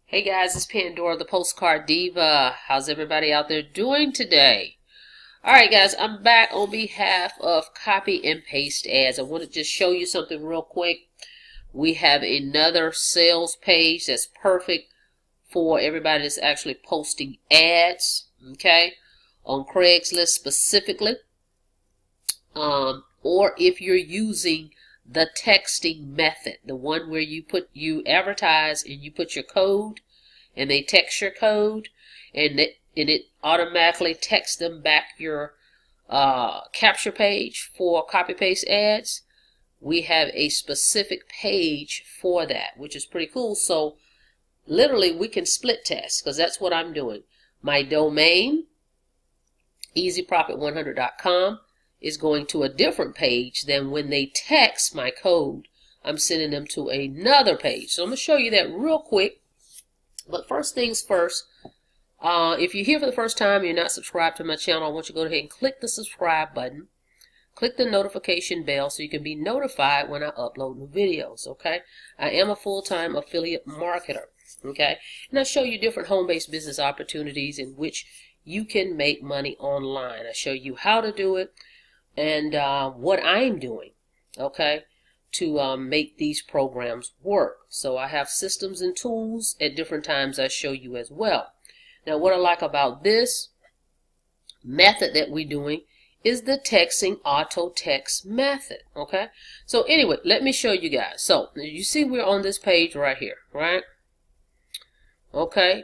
Hey guys, it's Pandora, the Postcard Diva. How's everybody out there doing today? Alright guys, I'm back on behalf of Copy and Paste Ads. I want to just show you something real quick. We have another sales page that's perfect for everybody that's actually posting ads, okay, on Craigslist specifically. Or if you're using the texting method, the one where you advertise and you put your code and they text your code and it automatically texts them back your capture page for copy paste ads. We have a specific page for that, which is pretty cool. So literally we can split test, because that's what I'm doing. My domain, easyprofit100.com, is going to a different page than when they text my code. I'm sending them to another page. So I'm going to show you that real quick. But first things first, if you're here for the first time and you're not subscribed to my channel, I want you to go ahead and click the subscribe button. Click the notification bell so you can be notified when I upload new videos, okay? I am a full-time affiliate marketer, okay? And I show you different home-based business opportunities in which you can make money online. I show you how to do it and what I'm doing, okay, to make these programs work. So I have systems and tools at different times I show you as well. Now what I like about this method that we're doing is the texting auto text method, okay? So anyway, let me show you guys. So you see we're on this page right here, right? Okay.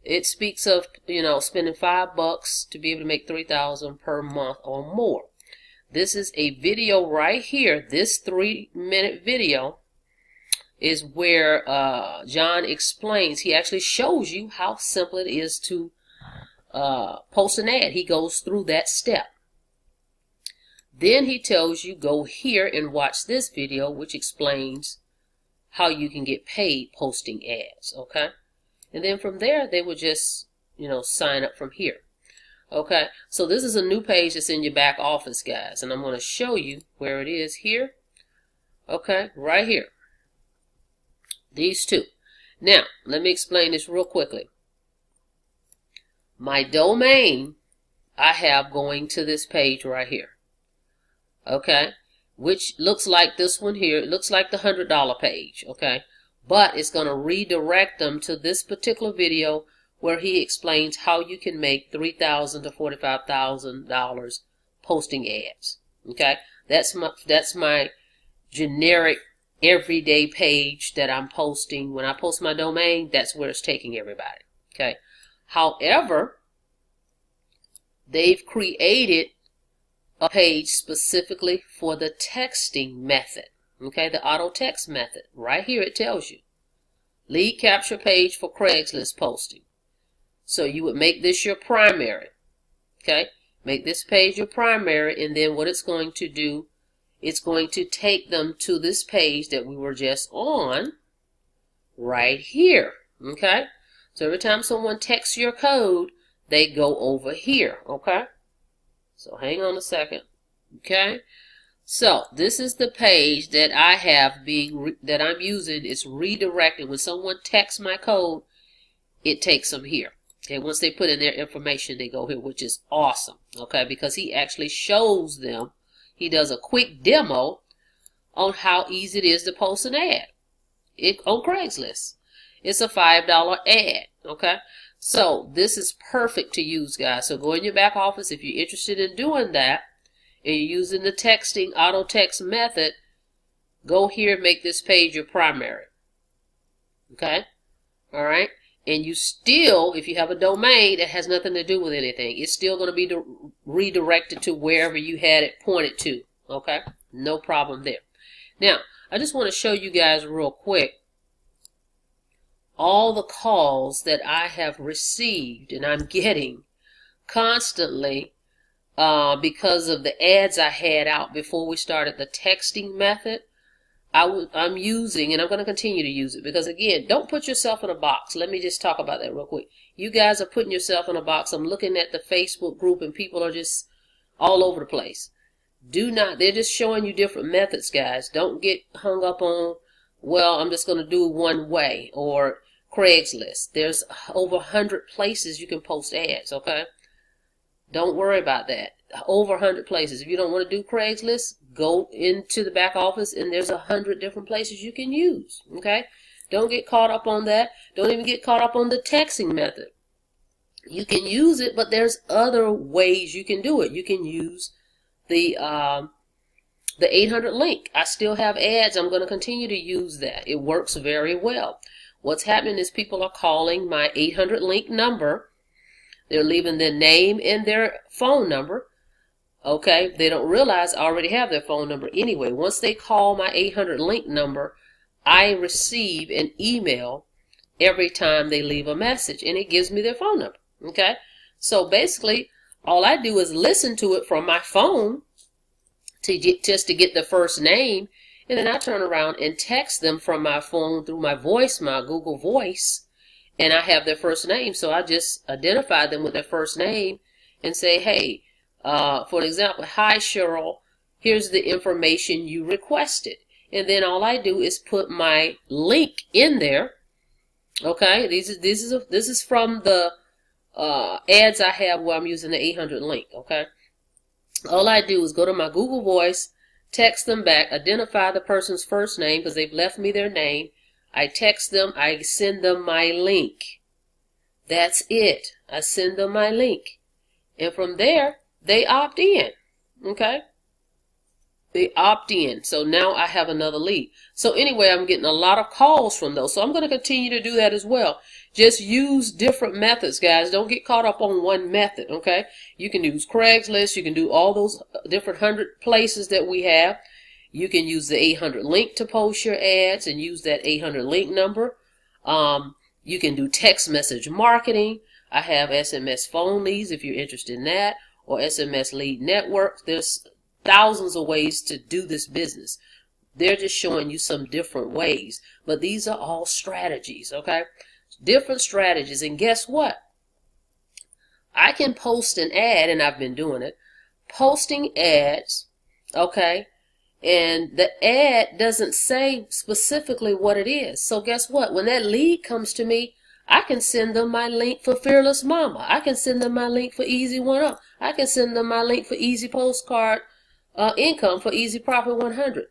It speaks of, you know, spending $5 to be able to make $3,000 per month or more. This is a video right here. This 3-minute video is where John explains. He actually shows you how simple it is to post an ad. He goes through that step. Then he tells you go here and watch this video, which explains how you can get paid posting ads, okay? And then from there, they will just, you know, sign up from here. Okay, so this is a new page that's in your back office, guys, and I'm going to show you where it is here. Okay, right here. These two. Now, let me explain this real quickly. My domain, I have going to this page right here. Okay, which looks like this one here. It looks like the $100 page, okay? But it's going to redirect them to this particular video where he explains how you can make $3,000 to $45,000 posting ads. Okay, that's my generic everyday page that I'm posting. When I post my domain, that's where it's taking everybody. Okay, however, they've created a page specifically for the texting method. Okay, the auto text method. Right here it tells you lead capture page for Craigslist posting. So you would make this your primary, okay? Make this page your primary, and then what it's going to do, it's going to take them to this page that we were just on right here, okay? So every time someone texts your code, they go over here, okay? So hang on a second, okay? So this is the page that I have that I'm using. It's redirecting. When someone texts my code, it takes them here. Okay, once they put in their information, they go here, which is awesome, okay, because he actually shows them, he does a quick demo on how easy it is to post an ad on Craigslist. It's a $5 ad, okay? So this is perfect to use, guys. So go in your back office if you're interested in doing that, and you're using the texting auto text method, go here and make this page your primary, okay? All right? And you still, if you have a domain that has nothing to do with anything, it's still going to be redirected to wherever you had it pointed to. Okay? No problem there. Now, I just want to show you guys real quick all the calls that I have received and I'm getting constantly because of the ads I had out before we started the texting method. I'm using, and I'm going to continue to use it, because again, don't put yourself in a box. Let me just talk about that real quick. You guys are putting yourself in a box. I'm looking at the Facebook group and people are just all over the place. They're just showing you different methods, guys. Don't get hung up on, well, I'm just going to do it one way, or Craigslist. There's over 100 places you can post ads, okay? Don't worry about that. Over 100 places. If you don't want to do Craigslist, go into the back office and there's 100 different places you can use, okay? Don't get caught up on that. Don't even get caught up on the texting method. You can use it, but there's other ways you can do it. You can use the 800 link. I still have ads. I'm going to continue to use that. It works very well. What's happening is people are calling my 800 link number. They're leaving their name and their phone number. Okay, they don't realize I already have their phone number anyway. Once they call my 800 link number, I receive an email every time they leave a message, and it gives me their phone number. Okay, so basically all I do is listen to it from my phone just to get the first name, and then I turn around and text them from my phone through my voice, my Google Voice, and I have their first name. So I just identify them with their first name and say, hey, for example, hi Cheryl, here's the information you requested. And then all I do is put my link in there. Okay, this is from the ads I have where I'm using the 800 link. Okay, all I do is go to my Google Voice, text them back, identify the person's first name because they've left me their name. I text them, I send them my link. That's it. I send them my link, and from there they opt in. Okay, they opt in. So now I have another lead. So anyway, I'm getting a lot of calls from those. So I'm going to continue to do that as well. Just use different methods, guys. Don't get caught up on one method, okay? You can use Craigslist. You can do all those different 100 places that we have. You can use the 800 link to post your ads and use that 800 link number. You can do text message marketing. I have SMS phone leads if you're interested in that, or SMS lead network. There's thousands of ways to do this business. They're just showing you some different ways, but these are all strategies, okay? Different strategies. And guess what? I can post an ad, and I've been doing it, posting ads, okay? And the ad doesn't say specifically what it is. So guess what? When that lead comes to me, I can send them my link for Fearless Mama. I can send them my link for Easy One Up. I can send them my link for Easy Postcard Income, for Easy Profit 100.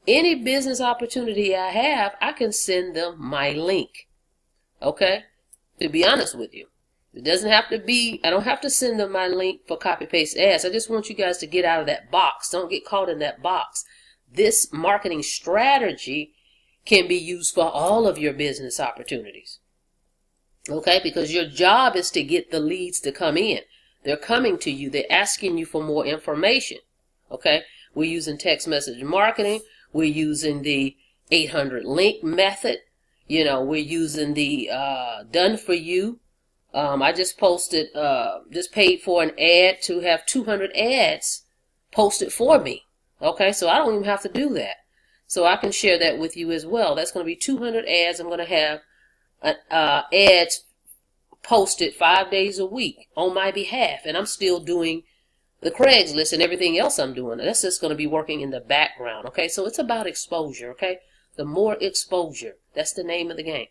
Any business opportunity I have, I can send them my link. Okay? To be honest with you. It doesn't have to be, I don't have to send them my link for copy paste ads. I just want you guys to get out of that box. Don't get caught in that box. This marketing strategy can be used for all of your business opportunities. Okay? Because your job is to get the leads to come in. They're coming to you. They're asking you for more information. Okay? We're using text message marketing. We're using the 800 link method. You know, we're using the done for you. I just posted, just paid for an ad to have 200 ads posted for me. Okay, so I don't even have to do that. So I can share that with you as well. That's going to be 200 ads. I'm going to have ads posted 5 days a week on my behalf. And I'm still doing the Craigslist and everything else I'm doing. That's just going to be working in the background. Okay, so it's about exposure. Okay, the more exposure. That's the name of the game.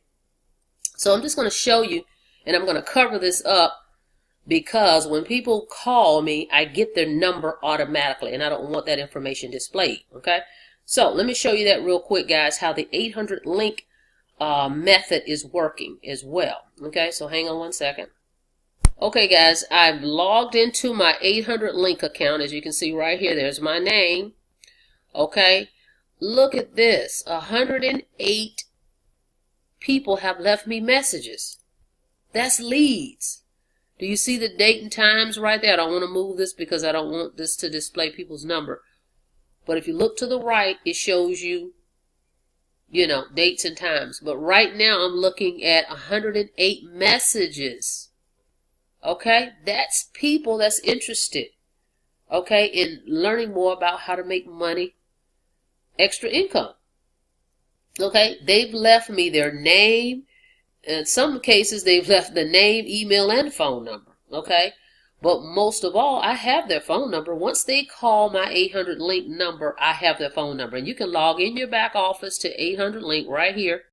So I'm just going to show you, and I'm going to cover this up because when people call me, I get their number automatically, and I don't want that information displayed. Okay, so let me show you that real quick, guys, how the 800 link method is working as well. Okay, so hang on one second. Okay, guys, I've logged into my 800 link account. As you can see right here, there's my name. Okay, look at this. 108 people have left me messages. That's leads. Do you see the date and times right there? I don't want to move this because I don't want this to display people's number. But if you look to the right, it shows you, you know, dates and times. But right now I'm looking at 108 messages. Okay, that's people that's interested, okay, in learning more about how to make money, extra income. Okay, they've left me their name. In some cases, they've left the name, email, and phone number. Okay, but most of all, I have their phone number. Once they call my 800 link number, I have their phone number. And you can log in your back office to 800 link right here.